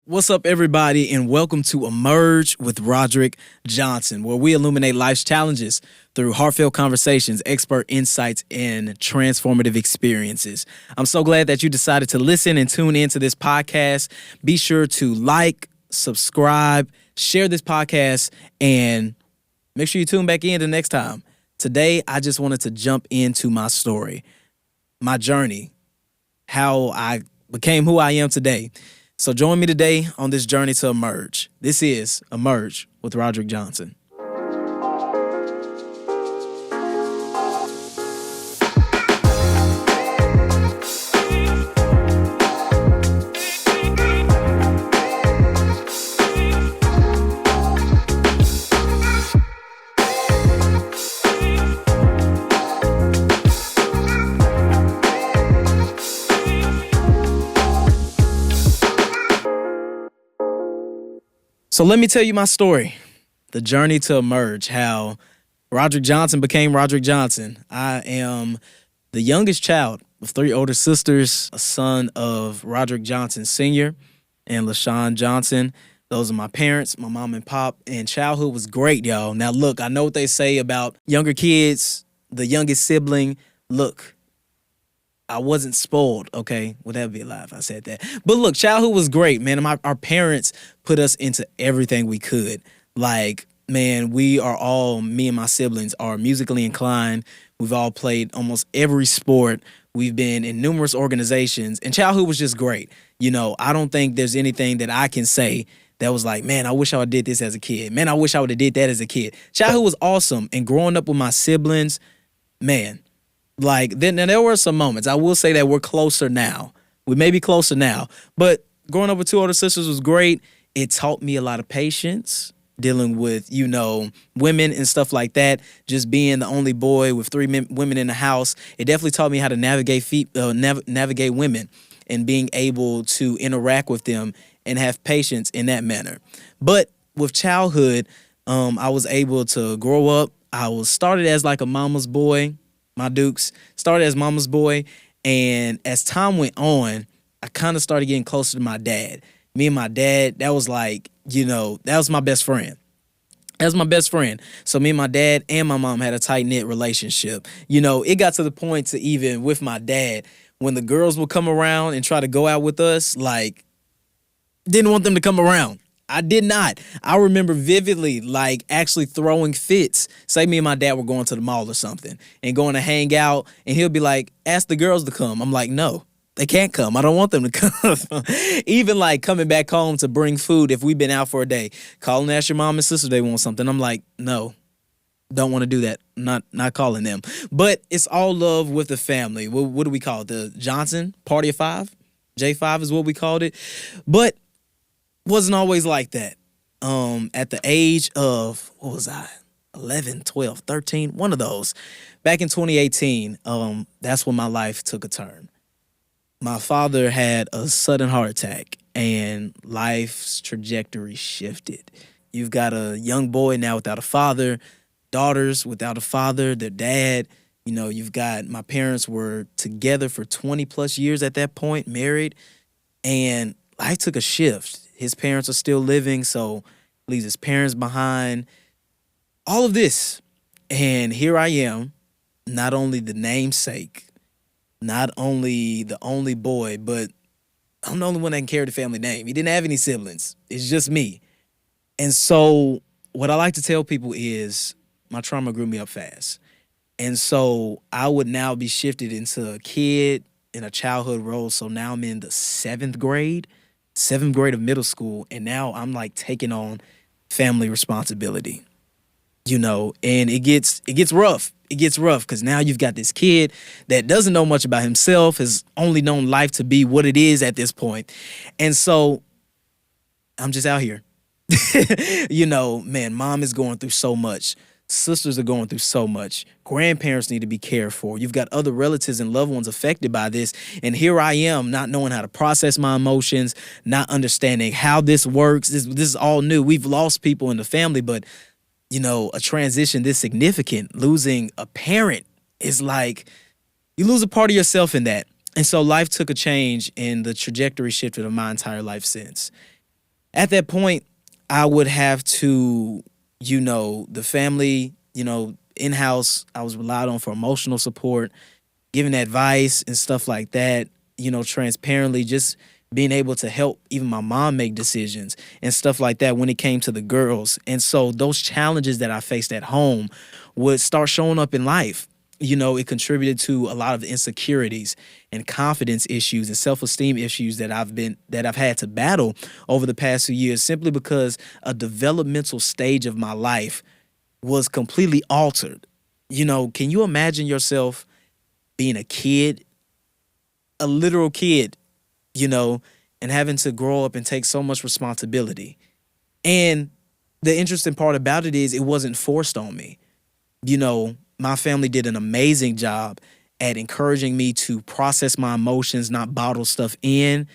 What's up, everybody, and welcome to Emerge with Roderick Johnson, where we illuminate life's challenges through heartfelt conversations, expert insights, and transformative experiences. I'm so glad that you decided to listen and tune into this podcast. Be sure to like, subscribe, share this podcast, and make sure you tune back in the next time. Today, I just wanted to jump into my story, my journey, how I became who I am today. So join me today on this journey to emerge. This is Emerge with Roderick Johnson. So let me tell you my story, the journey to emerge, how Roderick Johnson became Roderick Johnson. I am the youngest child of three older sisters, a son of Roderick Johnson Sr. and LaShawn Johnson. Those are my parents, my mom and pop, and childhood was great, y'all. Now, look, I know what they say about younger kids, the youngest sibling. Look, I wasn't spoiled, okay? Well, that would be a lie if I said that. But look, childhood was great, man. Our parents put us into everything we could. Like, man, me and my siblings are musically inclined. We've all played almost every sport. We've been in numerous organizations, and childhood was just great. You know, I don't think there's anything that I can say that was like, man, I wish I would have did this as a kid. Man, I wish I would have did that as a kid. Childhood was awesome, and growing up with my siblings, man, like, then there were some moments. I will say that we're closer now. We may be closer now. But growing up with two older sisters was great. It taught me a lot of patience, dealing with, women and stuff like that. Just being the only boy with three women in the house. It definitely taught me how to navigate women and being able to interact with them and have patience in that manner. But with childhood, I was able to grow up. I was started as like a mama's boy. My Dukes started as mama's boy, and as time went on, I kind of started getting closer to my dad. Me and my dad, that was like, that was my best friend. That was my best friend. So me and my dad and my mom had a tight-knit relationship. It got to the point to even with my dad, when the girls would come around and try to go out with us, like, didn't want them to come around. I did not. I remember vividly, like, actually throwing fits. Say me and my dad were going to the mall or something and going to hang out, and he'll be like, ask the girls to come. I'm like, no, they can't come. I don't want them to come. Even, like, coming back home to bring food if we've been out for a day. Calling to ask your mom and sister they want something. I'm like, no, don't want to do that. Not calling them. But it's all love with the family. What do we call it? The Johnson Party of Five? J5 is what we called it. But wasn't always like that. At the age of, 11, 12, 13, one of those. Back in 2018, that's when my life took a turn. My father had a sudden heart attack, and life's trajectory shifted. You've got a young boy now without a father, daughters without a father, their dad. You've got, my parents were together for 20 plus years at that point, married, and life took a shift. His parents are still living, so leaves his parents behind. All of this. And here I am, not only the namesake, not only the only boy, but I'm the only one that can carry the family name. He didn't have any siblings. It's just me. And so what I like to tell people is my trauma grew me up fast. And so I would now be shifted into a kid in a childhood role. So now I'm in the seventh grade of middle school, and now I'm like taking on family responsibility, and it gets rough. It gets rough because now you've got this kid that doesn't know much about himself, has only known life to be what it is at this point. And so I'm just out here. Man, mom is going through so much. Sisters are going through so much. Grandparents need to be cared for. You've got other relatives and loved ones affected by this. And here I am, not knowing how to process my emotions, not understanding how this works. This is all new. We've lost people in the family, but, a transition this significant, losing a parent is like, you lose a part of yourself in that. And so life took a change, and the trajectory shifted of my entire life since. At that point, I would have to, the family, in house, I was relied on for emotional support, giving advice and stuff like that, transparently, just being able to help even my mom make decisions and stuff like that when it came to the girls. And so those challenges that I faced at home would start showing up in life. It contributed to a lot of the insecurities and confidence issues and self-esteem issues that I've had to battle over the past few years, simply because a developmental stage of my life was completely altered. Can you imagine yourself being a kid, a literal kid, you know, and having to grow up and take so much responsibility? And the interesting part about it is it wasn't forced on me. My family did an amazing job at encouraging me to process my emotions, not bottle stuff in.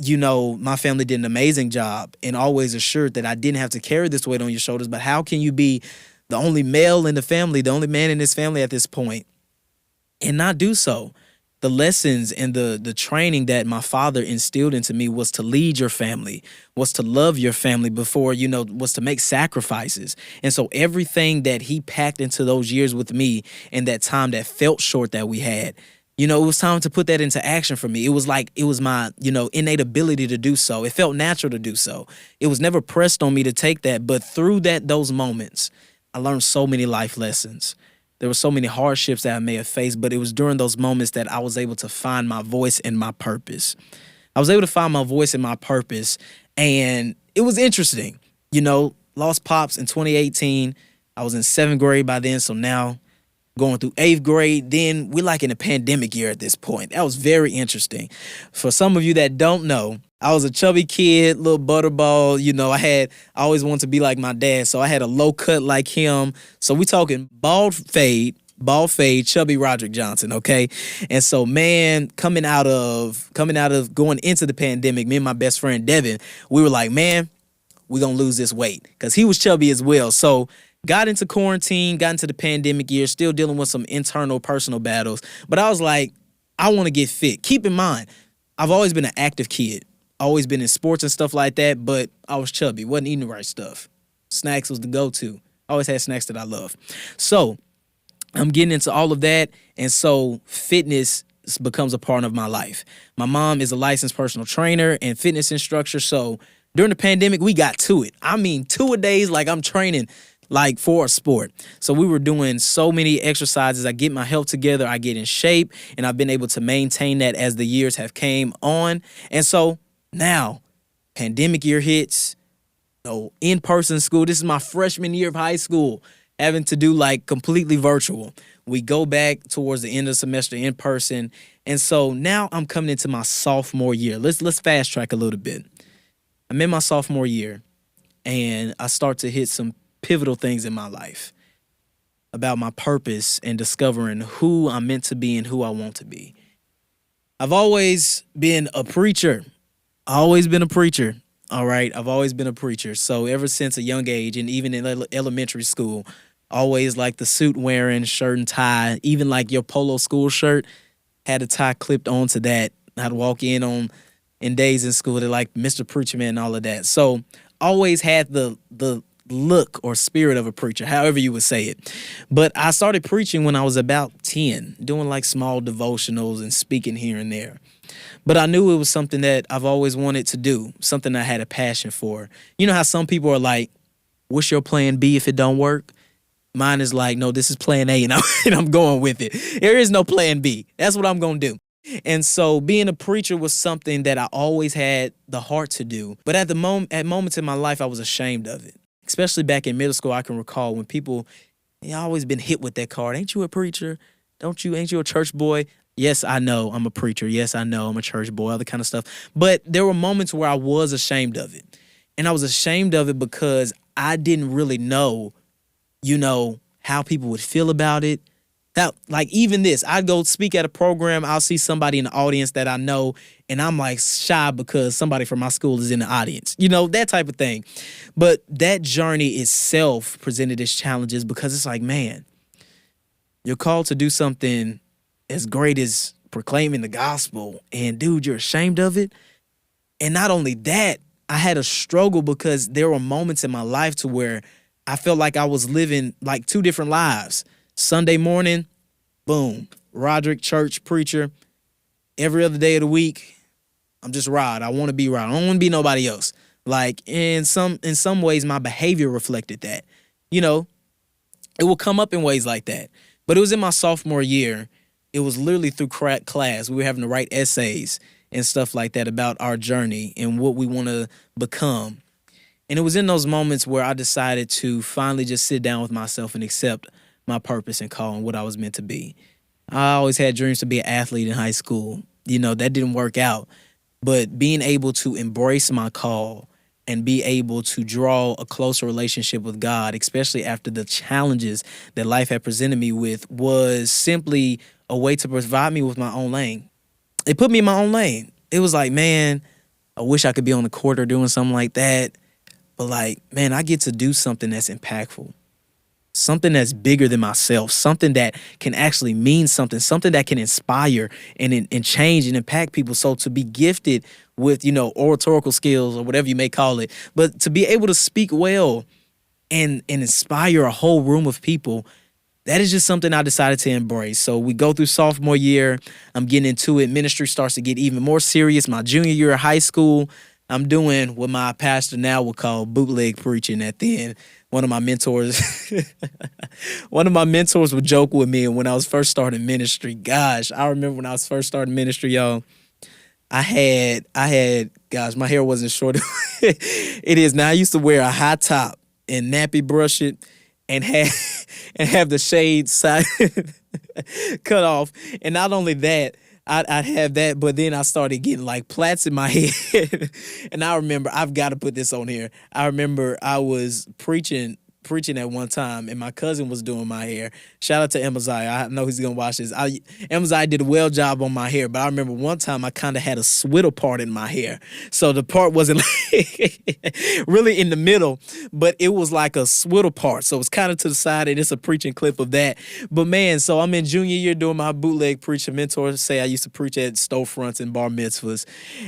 My family did an amazing job and always assured that I didn't have to carry this weight on your shoulders. But how can you be the only male in the family, the only man in this family at this point, and not do so? The lessons and the training that my father instilled into me was to lead your family, was to love your family before, was to make sacrifices. And so everything that he packed into those years with me and that time that felt short that we had, it was time to put that into action for me. It was like, it was my, innate ability to do so. It felt natural to do so. It was never pressed on me to take that. But through those moments, I learned so many life lessons. There were so many hardships that I may have faced, but it was during those moments that I was able to find my voice and my purpose. I was able to find my voice and my purpose, and it was interesting. Lost pops in 2018. I was in 7th grade by then, so now going through 8th grade. Then we're like in a pandemic year at this point. That was very interesting. For some of you that don't know, I was a chubby kid, little butterball. I always wanted to be like my dad, so I had a low cut like him. So we talking bald fade, chubby Roderick Johnson, okay? And so, man, coming out of going into the pandemic, me and my best friend Devin, we were like, man, we're gonna lose this weight, because he was chubby as well. So got into quarantine, got into the pandemic year, still dealing with some internal personal battles. But I was like, I want to get fit. Keep in mind, I've always been an active kid, always been in sports and stuff like that, but I was chubby, wasn't eating the right stuff. Snacks was the go-to. I always had snacks that I love. So I'm getting into all of that, and so fitness becomes a part of my life. My mom is a licensed personal trainer and fitness instructor, so during the pandemic, we got to it. I mean, 2-a-days, like I'm training like for a sport. So we were doing so many exercises. I get my health together, I get in shape, and I've been able to maintain that as the years have came on. And so now, pandemic year hits, in-person school. This is my freshman year of high school, having to do like completely virtual. We go back towards the end of the semester in person. And so now I'm coming into my sophomore year. Let's fast track a little bit. I'm in my sophomore year, and I start to hit some pivotal things in my life about my purpose and discovering who I'm meant to be and who I want to be. I've always been a preacher. All right. I've always been a preacher. So ever since a young age, and even in elementary school, always like the suit wearing, shirt and tie, even like your polo school shirt, had a tie clipped onto that. I'd walk in days in school, they're like Mr. Preacher Man and all of that. So always had the look or spirit of a preacher, however you would say it. But I started preaching when I was about 10, doing like small devotionals and speaking here and there. But I knew it was something that I've always wanted to do, something I had a passion for. You know how some people are like, what's your plan B if it don't work? Mine is like, no, this is plan A, and I'm going with it. There is no plan B. That's what I'm going to do. And so being a preacher was something that I always had the heart to do. But at moments in my life, I was ashamed of it. Especially back in middle school, I can recall when people, always been hit with that card. Ain't you a preacher? Ain't you a church boy? Yes, I know I'm a preacher. Yes, I know I'm a church boy, all that kind of stuff. But there were moments where I was ashamed of it. And I was ashamed of it because I didn't really know, how people would feel about it. That, like, even this, I'd go speak at a program, I'll see somebody in the audience that I know, and I'm like shy because somebody from my school is in the audience, that type of thing. But that journey itself presented its challenges because it's like, man, you're called to do something as great as proclaiming the gospel, and dude, you're ashamed of it. And not only that, I had a struggle because there were moments in my life to where I felt like I was living like two different lives. Sunday morning, boom, Roderick, church, preacher. Every other day of the week, I'm just Rod. I want to be Rod. I don't want to be nobody else. Like in some ways, my behavior reflected that. You know, it will come up in ways like that. But it was in my sophomore year. It was literally through class. We were having to write essays and stuff like that about our journey and what we want to become. And it was in those moments where I decided to finally just sit down with myself and accept my purpose and call and what I was meant to be. I always had dreams to be an athlete in high school. That didn't work out. But being able to embrace my call and be able to draw a closer relationship with God, especially after the challenges that life had presented me with, was simply a way to provide me with my own lane. It put me in my own lane. It was like, man, I wish I could be on the court or doing something like that. But like, man, I get to do something that's impactful, something that's bigger than myself, something that can actually mean something that can inspire and change and impact people. So to be gifted with, oratorical skills or whatever you may call it, but to be able to speak well and inspire a whole room of people, that is just something I decided to embrace. So we go through sophomore year. I'm getting into it. Ministry starts to get even more serious. My junior year of high school, I'm doing what my pastor now would call bootleg preaching. At the end, one of my mentors, one of my mentors would joke with me. And when I was first starting ministry, gosh, I remember when I was first starting ministry, y'all, gosh, my hair wasn't short. It is now. I used to wear a high top and nappy brush it and have the shades side cut off. And not only that, I'd have that, but then I started getting like plaits in my head. And I remember, I've got to put this on here. I remember I was preaching at one time, and my cousin was doing my hair. Shout out to Amaziah. I know he's gonna watch this. Amaziah did a well job on my hair, but I remember one time I kind of had a swiddle part in my hair, so the part wasn't like really in the middle, but it was like a swiddle part, so it's kind of to the side, and it's a preaching clip of that. But man, so I'm in junior year doing my bootleg preaching. Mentors say I used to preach at storefronts and bar mitzvahs,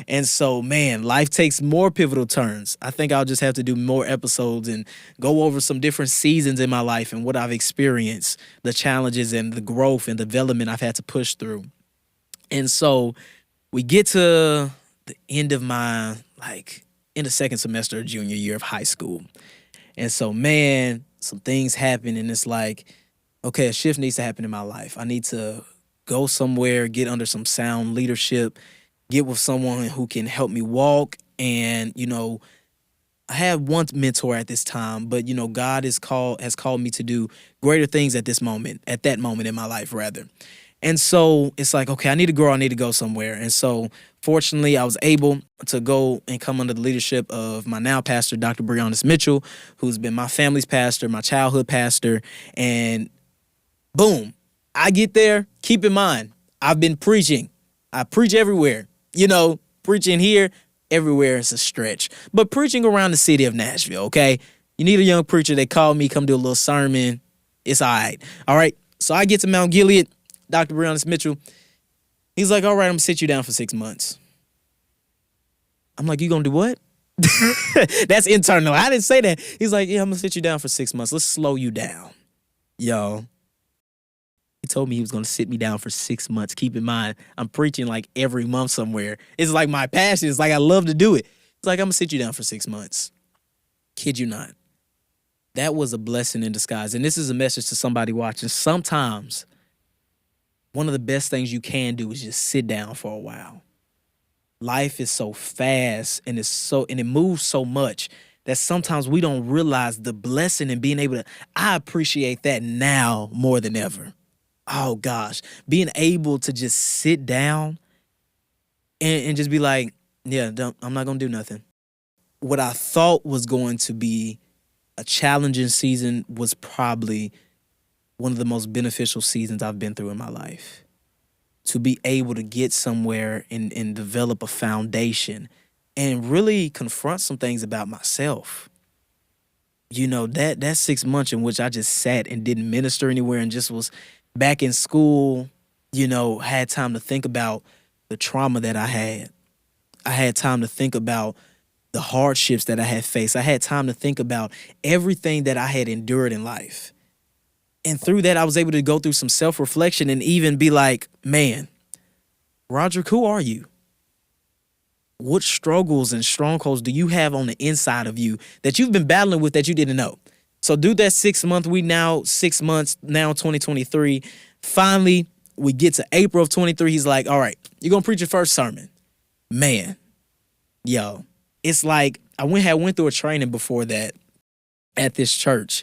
and so man, life takes more pivotal turns. I think I'll just have to do more episodes and go over some different seasons in my life and what I've experienced, the challenges and the growth and development I've had to push through. And so we get to the end of in the second semester of junior year of high school. And so, man, some things happen, and it's like, okay, a shift needs to happen in my life. I need to go somewhere, get under some sound leadership, get with someone who can help me walk. And, I had one mentor at this time, but God has called me to do greater things at that moment in my life, rather. And so it's like, okay, I need to grow, I need to go somewhere. And so fortunately, I was able to go and come under the leadership of my now pastor, Dr. Breonna Mitchell, who's been my family's pastor, my childhood pastor. And boom, I get there. Keep in mind, I've been preaching. I preach everywhere, preaching here. Everywhere is a stretch. But preaching around the city of Nashville, okay? You need a young preacher. They call me, come do a little sermon. It's all right. All right. So I get to Mount Gilead, Dr. Breonna Mitchell. He's like, all right, I'm going to sit you down for 6 months. I'm like, you going to do what? That's internal. I didn't say that. He's like, yeah, I'm going to sit you down for 6 months. Let's slow you down. Yo. He told me he was going to sit me down for 6 months. Keep in mind, I'm preaching like every month somewhere. It's like my passion. It's like I love to do it. It's like, I'm going to sit you down for 6 months. Kid you not. That was a blessing in disguise. And this is a message to somebody watching. Sometimes one of the best things you can do is just sit down for a while. Life is so fast and it moves so much that sometimes we don't realize the blessing in being able to. I appreciate that now more than ever. Oh gosh, being able to just sit down and just be like, yeah, I'm not gonna do nothing. What I thought was going to be a challenging season was probably one of the most beneficial seasons I've been through in my life. To be able to get somewhere and develop a foundation and really confront some things about myself. That 6 months in which I just sat and didn't minister anywhere and just was back in school, had time to think about the trauma that I had. I had time to think about the hardships that I had faced. I had time to think about everything that I had endured in life. And through that, I was able to go through some self-reflection and even be like, man, Roderick, who are you? What struggles and strongholds do you have on the inside of you that you've been battling with that you didn't know? So do that 6 month, 6 months, now 2023. Finally, we get to April of 23. He's like, all right, you're going to preach your first sermon. Man, yo, it's like I went through a training before that at this church.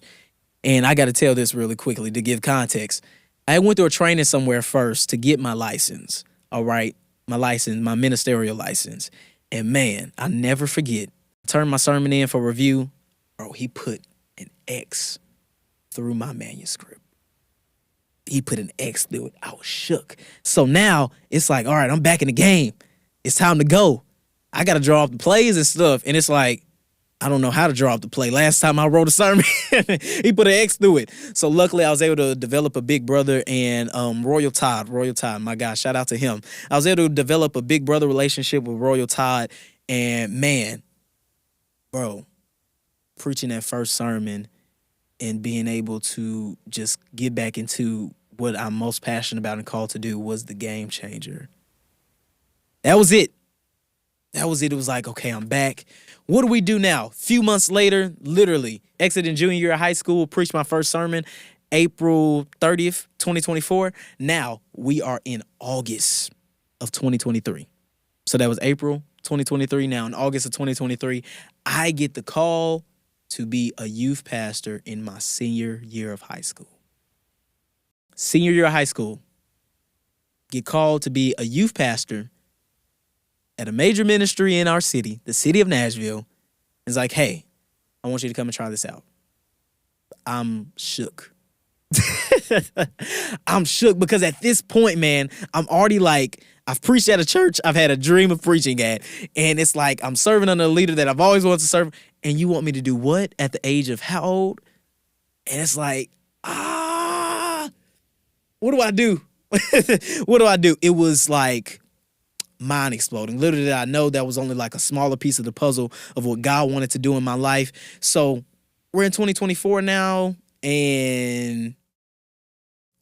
And I got to tell this really quickly to give context. I went through a training somewhere first to get my license. All right, my license, my ministerial license. And man, I never forget. Turned my sermon in for review. Bro, he put an X through my manuscript. He put an X through it. I was shook. So now it's like, all right, I'm back in the game. It's time to go. I got to draw up the plays and stuff. And it's like, I don't know how to draw up the play. Last time I wrote a sermon, he put an X through it. So luckily I was able to develop a big brother and Royal Todd, my guy, shout out to him. I was able to develop a big brother relationship with Royal Todd. And man, bro, preaching that first sermon and being able to just get back into what I'm most passionate about and called to do was the game changer. That was it. That was it. It was like, okay, I'm back. What do we do now? Few months later, literally, exiting junior year of high school, preached my first sermon, April 30th, 2024. Now we are in August of 2023. So that was April 2023. Now in August of 2023, I get the call to be a youth pastor in my senior year of high school. Senior year of high school, get called to be a youth pastor at a major ministry in our city, the city of Nashville. It's like, hey, I want you to come and try this out. I'm shook. I'm shook because at this point, man, I'm already like, I've preached at a church I've had a dream of preaching at. And it's like, I'm serving under a leader that I've always wanted to serve. And you want me to do what at the age of how old? And it's like, what do I do? What do I do? It was like mind exploding. Little did I know that was only like a smaller piece of the puzzle of what God wanted to do in my life. So we're in 2024 now, and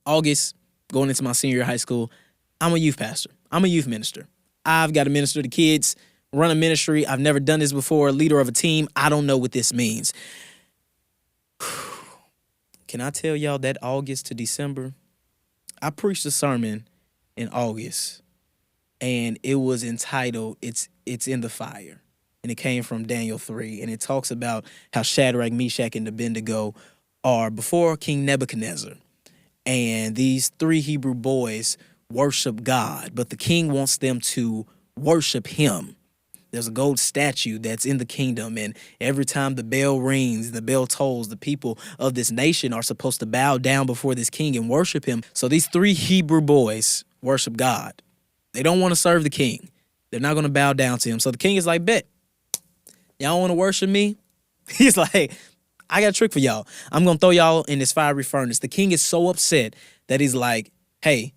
August, going into my senior year of high school, I'm a youth pastor. I'm a youth minister. I've got to minister to kids, run a ministry. I've never done this before, leader of a team. I don't know what this means. Can I tell y'all that August to December, I preached a sermon in August, and it was entitled, It's in the Fire. And it came from Daniel 3, and it talks about how Shadrach, Meshach, and Abednego are before King Nebuchadnezzar. And these three Hebrew boys worship God, but the king wants them to worship him. There's a gold statue that's in the kingdom, and every time the bell rings, the bell tolls, the people of this nation are supposed to bow down before this king and worship him. So these three Hebrew boys worship God. They don't want to serve the king. They're not going to bow down to him. So the king is like, bet, y'all want to worship me? He's like, I got a trick for y'all. I'm going to throw y'all in this fiery furnace. The king is so upset that he's like, hey,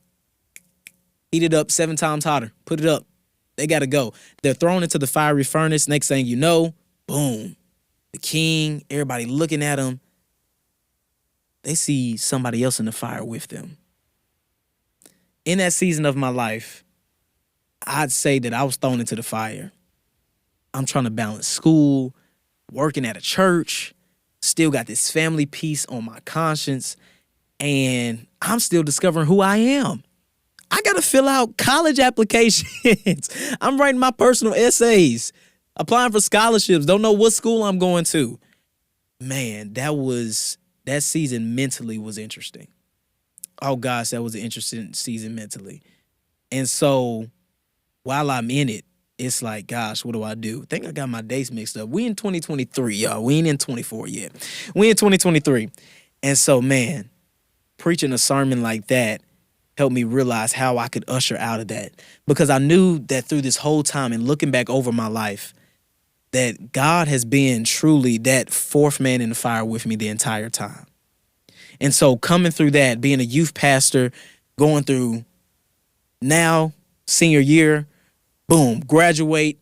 heat it up 7 times hotter. Put it up. They got to go. They're thrown into the fiery furnace. Next thing you know, boom. The king, everybody looking at him. They see somebody else in the fire with them. In that season of my life, I'd say that I was thrown into the fire. I'm trying to balance school, working at a church, still got this family piece on my conscience, and I'm still discovering who I am. I got to fill out college applications. I'm writing my personal essays, applying for scholarships, don't know what school I'm going to. Man, that season mentally was interesting. Oh gosh, that was an interesting season mentally. And so while I'm in it, it's like, gosh, what do I do? I think I got my dates mixed up. We in 2023, y'all. We ain't in 24 yet. We in 2023. And so, man, preaching a sermon like that helped me realize how I could usher out of that. Because I knew that through this whole time and looking back over my life, that God has been truly that fourth man in the fire with me the entire time. And so coming through that, being a youth pastor, going through now senior year, boom, graduate,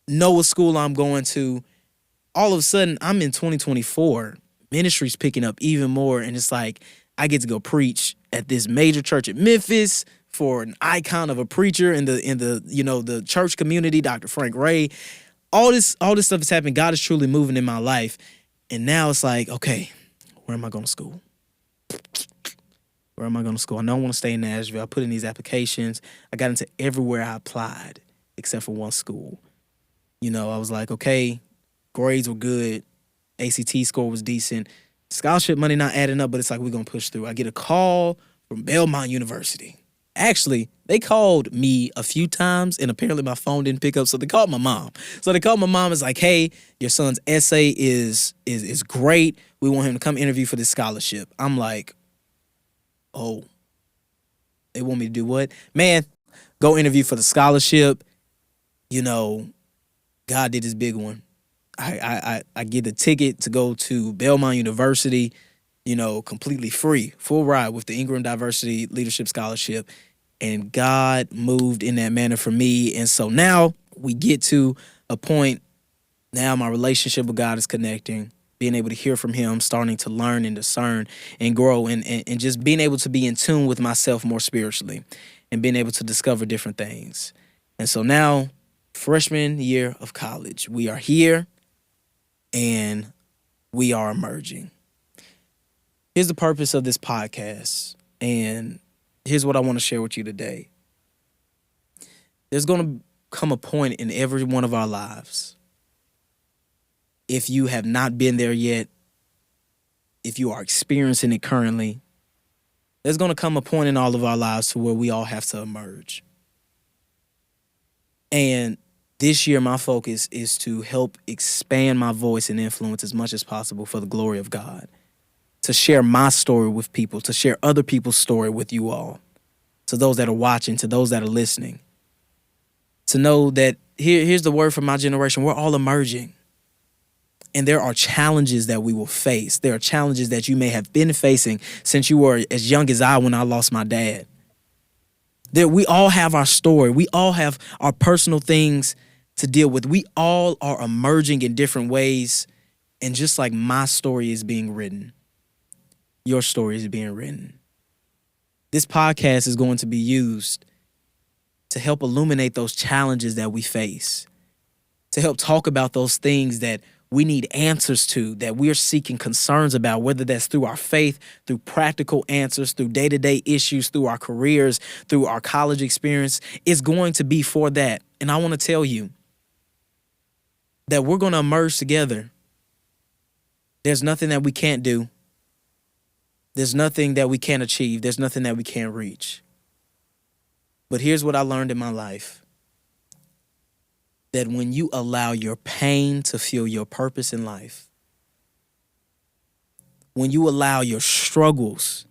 know what school I'm going to. All of a sudden, I'm in 2024. Ministry's picking up even more, and it's like I get to go preach at this major church in Memphis for an icon of a preacher in the church community, Dr. Frank Ray. All this stuff is happening. God is truly moving in my life, and now it's like, okay, where am I going to school? Where am I going to school? I know I want to stay in Nashville. I put in these applications. I got into everywhere I applied except for one school. I was like, okay, grades were good. ACT score was decent. Scholarship money not adding up, but it's like, we're going to push through. I get a call from Belmont University. Actually, they called me a few times, and apparently my phone didn't pick up, so they called my mom. So they called my mom. It's like, hey, your son's essay is great. We want him to come interview for this scholarship. I'm like, oh, they want me to do what? Man, go interview for the scholarship. God did his big one. I get the ticket to go to Belmont University, completely free, full ride with the Ingram Diversity Leadership Scholarship. And God moved in that manner for me. And so now we get to a point, now my relationship with God is connecting, being able to hear from him, starting to learn and discern and grow, and just being able to be in tune with myself more spiritually and being able to discover different things. And so now, freshman year of college, we are here and we are emerging. Here's the purpose of this podcast, and here's what I want to share with you today. There's going to come a point in every one of our lives, if you have not been there yet, if you are experiencing it currently, there's going to come a point in all of our lives to where we all have to emerge. And this year, my focus is to help expand my voice and influence as much as possible for the glory of God, to share my story with people, to share other people's story with you all, to those that are watching, to those that are listening, to know that here's the word from my generation, we're all emerging. And there are challenges that we will face. There are challenges that you may have been facing since you were as young as I when I lost my dad. We all have our story. We all have our personal things to deal with. We all are emerging in different ways. And just like my story is being written, your story is being written. This podcast is going to be used to help illuminate those challenges that we face, to help talk about those things that we need answers to, that we're seeking concerns about, whether that's through our faith, through practical answers, through day-to-day issues, through our careers, through our college experience. It's going to be for that. And I want to tell you that we're going to emerge together. There's nothing that we can't do. There's nothing that we can't achieve. There's nothing that we can't reach. But here's what I learned in my life. That when you allow your pain to fuel your purpose in life, when you allow your struggles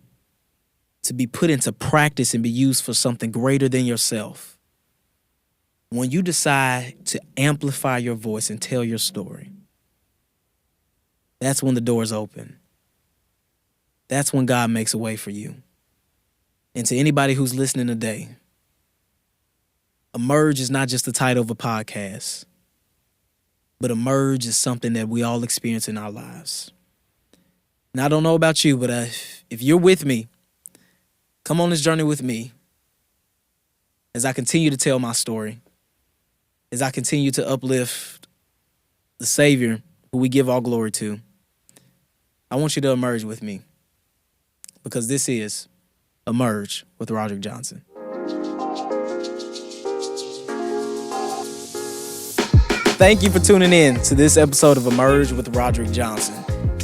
to be put into practice and be used for something greater than yourself, when you decide to amplify your voice and tell your story, that's when the doors open. That's when God makes a way for you. And to anybody who's listening today, Emerge is not just the title of a podcast, but emerge is something that we all experience in our lives. And I don't know about you, but if you're with me, come on this journey with me as I continue to tell my story, as I continue to uplift the Savior who we give all glory to. I want you to emerge with me, because this is Emerge with Roderick Johnson. Thank you for tuning in to this episode of Emerge with Roderick Johnson.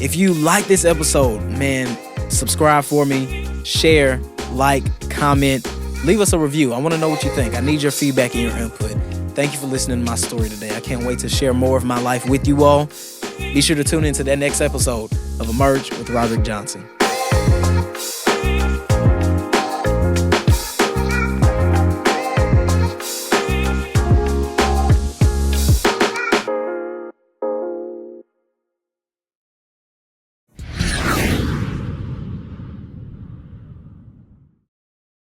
If you like this episode, man, subscribe for me, share, like, comment, leave us a review. I want to know what you think. I need your feedback and your input. Thank you for listening to my story today. I can't wait to share more of my life with you all. Be sure to tune in to that next episode of Emerge with Roderick Johnson.